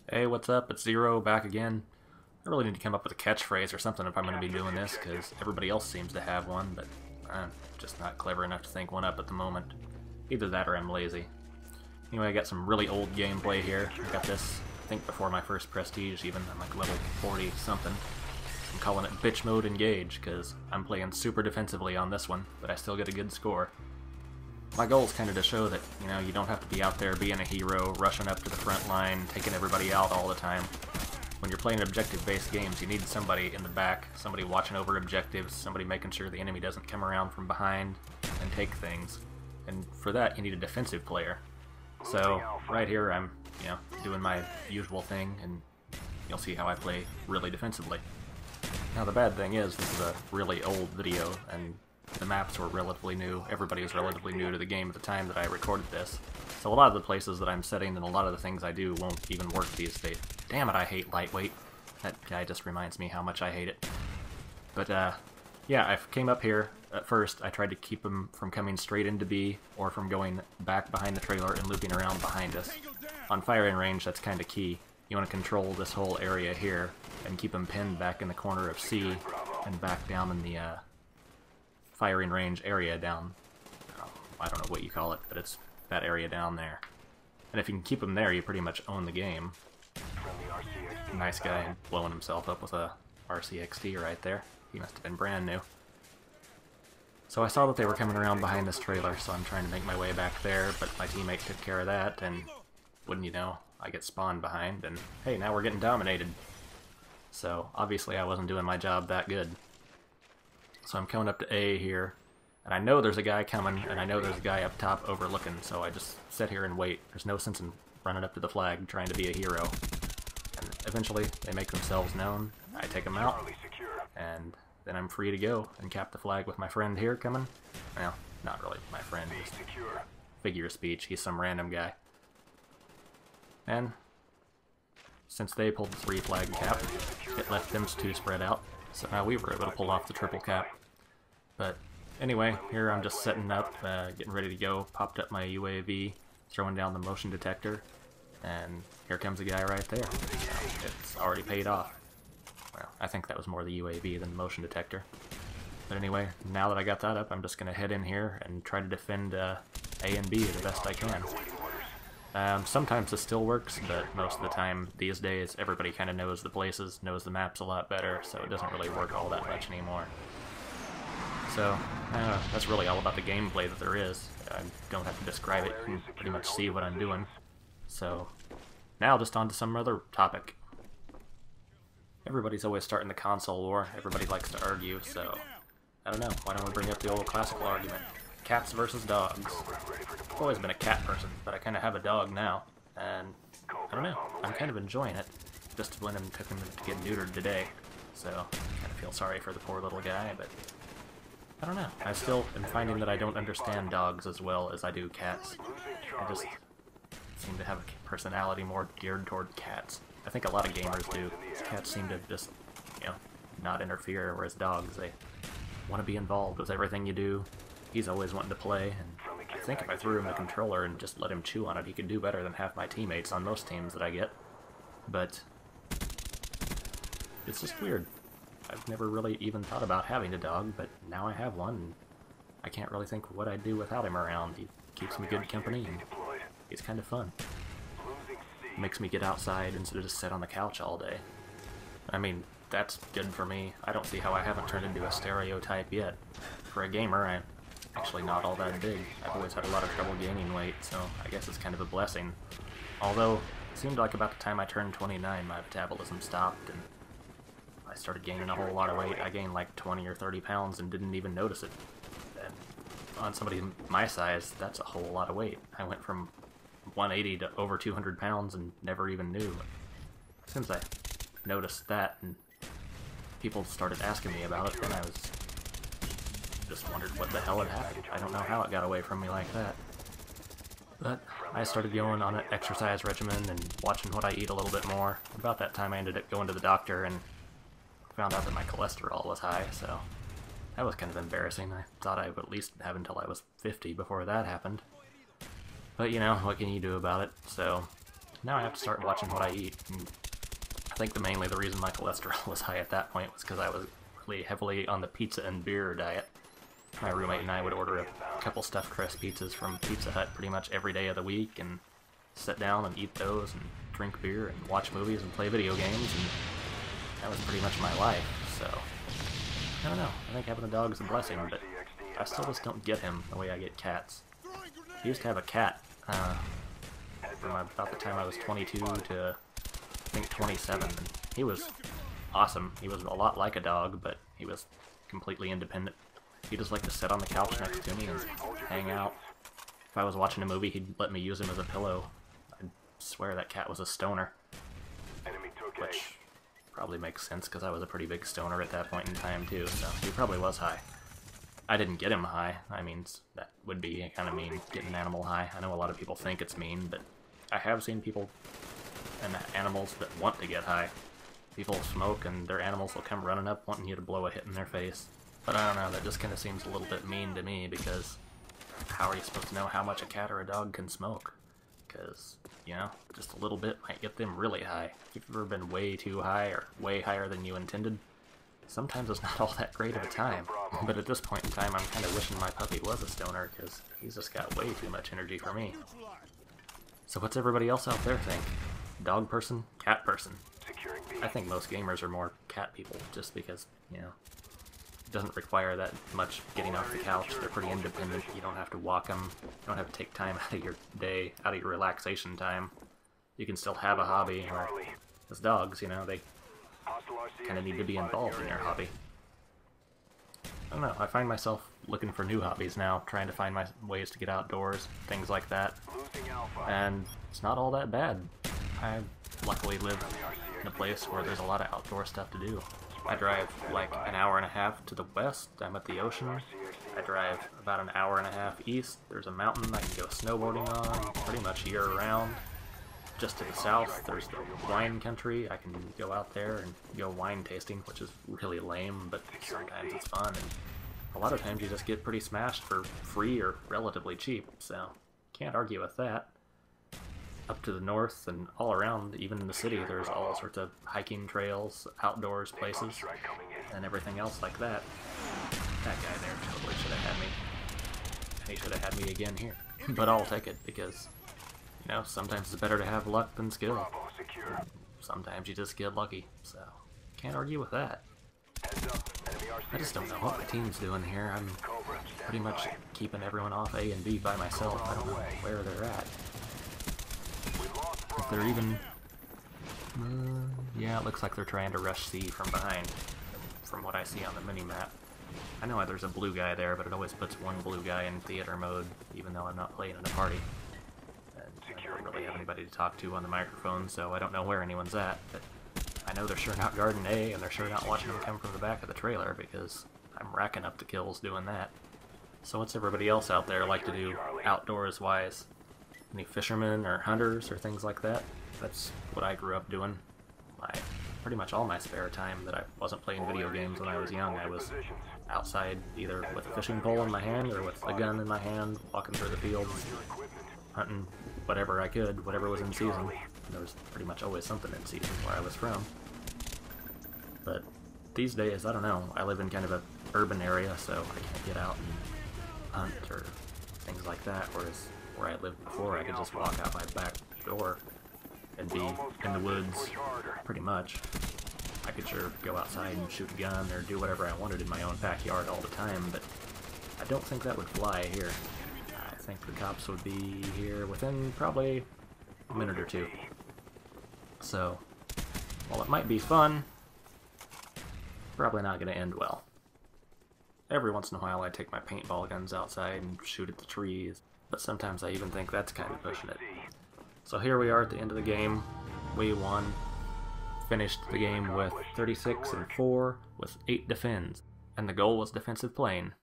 Hey, what's up? It's Zero back again. I really need to come up with a catchphrase or something if I'm going to be doing this, because everybody else seems to have one, but I'm just not clever enough to think one up at the moment. Either that or I'm lazy. Anyway, I got some really old gameplay here. I got this, I think, before my first Prestige even. I'm like level 40-something. I'm calling it Bitchmode Engage, because I'm playing super defensively on this one, but I still get a good score. My goal is kind of to show that, you don't have to be out there being a hero, rushing up to the front line, taking everybody out all the time. When you're playing objective-based games, you need somebody in the back, somebody watching over objectives, somebody making sure the enemy doesn't come around from behind and take things. And for that, you need a defensive player. So, right here, I'm, doing my usual thing, and you'll see how I play really defensively. Now, the bad thing is, this is a really old video, and the maps were relatively new. Everybody was relatively new to the game at the time that I recorded this. So a lot of the places that I'm setting and a lot of the things I do won't even work these days. Damn it, I hate lightweight. That guy just reminds me how much I hate it. But, yeah, I came up here. At first, I tried to keep him from coming straight into B, or from going back behind the trailer and looping around behind us. On firing range, that's kind of key. You want to control this whole area here, and keep him pinned back in the corner of C, and back down in the, firing range area down. I don't know what you call it, but it's that area down there. And if you can keep him there, you pretty much own the game. Nice guy blowing himself up with a RCXD right there. He must have been brand new. So I saw that they were coming around behind this trailer, so I'm trying to make my way back there, but my teammate took care of that, and wouldn't you know, I get spawned behind, and hey, now we're getting dominated. So obviously I wasn't doing my job that good. So I'm coming up to A here, and I know there's a guy coming, and I know there's a guy up top overlooking, so I just sit here and wait. There's no sense in running up to the flag trying to be a hero. And eventually, they make themselves known, I take them out, and then I'm free to go and cap the flag with my friend here coming. Well, not really my friend, just figure of speech, he's some random guy. And since they pulled the 3 flag cap, it left them 2 spread out. So now we were able to pull off the triple cap. But anyway, here I'm just setting up, getting ready to go. Popped up my UAV, throwing down the motion detector, and here comes a guy right there. So it's already paid off. Well, I think that was more the UAV than the motion detector. But anyway, now that I got that up, I'm just going to head in here and try to defend A and B the best I can. Sometimes this still works, but most of the time these days everybody kind of knows the places, knows the maps a lot better, so it doesn't really work all that much anymore. So, that's really all about the gameplay that there is. I don't have to describe it, you can pretty much see what I'm doing. So, now just on to some other topic. Everybody's always starting the console war, everybody likes to argue, so I don't know, why don't we bring up the old classical argument? Cats versus dogs. I've always been a cat person, but I kind of have a dog now, and I don't know, I'm kind of enjoying it. Just when I'm took him to get neutered today, so I kind of feel sorry for the poor little guy, but I don't know. I still am finding that I don't understand dogs as well as I do cats. I just seem to have a personality more geared toward cats. I think a lot of gamers do. Cats seem to just, not interfere, whereas dogs, they want to be involved with everything you do. He's always wanting to play, and I think if I threw him the controller and just let him chew on it, he could do better than half my teammates on most teams that I get. But it's just weird. I've never really even thought about having a dog, but now I have one, and I can't really think what I'd do without him around. He keeps me good company, and he's kind of fun. Makes me get outside instead of just sit on the couch all day. I mean, that's good for me. I don't see how I haven't turned into a stereotype yet. For a gamer, I'm actually not all that big. I've always had a lot of trouble gaining weight, so I guess it's kind of a blessing. Although, it seemed like about the time I turned 29, my metabolism stopped, and I started gaining a whole lot of weight. I gained like 20 or 30 pounds and didn't even notice it. And on somebody my size, that's a whole lot of weight. I went from 180 to over 200 pounds and never even knew. As soon as I noticed that and people started asking me about it, then I was just wondered what the hell had happened. I don't know how it got away from me like that. But I started going on an exercise regimen and watching what I eat a little bit more. About that time I ended up going to the doctor and found out that my cholesterol was high, so that was kind of embarrassing. I thought I would at least have until I was 50 before that happened. But what can you do about it? So now I have to start watching what I eat. And I think mainly the reason my cholesterol was high at that point was because I was really heavily on the pizza and beer diet. My roommate and I would order a couple stuffed crust pizzas from Pizza Hut pretty much every day of the week and sit down and eat those and drink beer and watch movies and play video games, and that was pretty much my life. So I don't know, I think having a dog is a blessing, but I still just don't get him the way I get cats. I used to have a cat from about the time I was 22 to I think 27, and he was awesome. He was a lot like a dog, but he was completely independent. He just liked to sit on the couch next to me and hang out. If I was watching a movie, he'd let me use him as a pillow. I swear that cat was a stoner, which probably makes sense because I was a pretty big stoner at that point in time too, so he probably was high. I didn't get him high. I mean, that would be kind of mean, getting an animal high. I know a lot of people think it's mean, but I have seen people and animals that want to get high. People smoke and their animals will come running up wanting you to blow a hit in their face. But I don't know, that just kind of seems a little bit mean to me, because how are you supposed to know how much a cat or a dog can smoke? Because, you know, just a little bit might get them really high. If you've ever been way too high or way higher than you intended, sometimes it's not all that great of a time. But at this point in time, I'm kind of wishing my puppy was a stoner, because he's just got way too much energy for me. So what's everybody else out there think? Dog person? Cat person? I think most gamers are more cat people, just because, you know, it doesn't require that much getting off the couch. They're pretty independent. You don't have to walk them. You don't have to take time out of your day, out of your relaxation time. You can still have a hobby. Or, as dogs, you know, they kind of need to be involved in your hobby. I don't know, I find myself looking for new hobbies now, trying to find my ways to get outdoors, things like that. And it's not all that bad. I luckily live in a place where there's a lot of outdoor stuff to do. I drive like an hour and a half to the west, I'm at the ocean. I drive about an hour and a half east, there's a mountain I can go snowboarding on pretty much year round. Just to the south, there's the wine country. I can go out there and go wine tasting, which is really lame, but sometimes it's fun. And a lot of times you just get pretty smashed for free or relatively cheap, so can't argue with that. Up to the north and all around, even in the city, there's all sorts of hiking trails, outdoors places, and everything else like that. That guy there totally should have had me. And he should have had me again here. But I'll take it, because, you know, sometimes it's better to have luck than skill. Sometimes you just get lucky, so can't argue with that. I just don't know what my team's doing here. I'm pretty much keeping everyone off A and B by myself. I don't know where they're at. If they're even... yeah, it looks like they're trying to rush C from behind, from what I see on the mini-map. I know there's a blue guy there, but it always puts one blue guy in theater mode, even though I'm not playing in a party. And I don't really have anybody to talk to on the microphone, so I don't know where anyone's at, but I know they're sure not guarding A, and they're sure not watching them come from the back of the trailer, because I'm racking up the kills doing that. So what's everybody else out there like to do outdoors-wise? Any fishermen or hunters or things like that? That's what I grew up doing. Pretty much all my spare time that I wasn't playing video games when I was young, I was outside either with a fishing pole in my hand or with a gun in my hand, walking through the fields, hunting whatever I could, whatever was in season. There was pretty much always something in season where I was from. But these days, I don't know, I live in kind of an urban area, so I can't get out and hunt or things like that, whereas where I lived before, I could just walk out my back door and be in the woods, pretty much. I could sure go outside and shoot a gun or do whatever I wanted in my own backyard all the time, but I don't think that would fly here. I think the cops would be here within probably a minute or two. So, while it might be fun, probably not going to end well. Every once in a while I take my paintball guns outside and shoot at the trees, but sometimes I even think that's kind of pushing it. So here we are at the end of the game. We won. Finished the game with 36-4 with 8 defends, and the goal was defensive playing.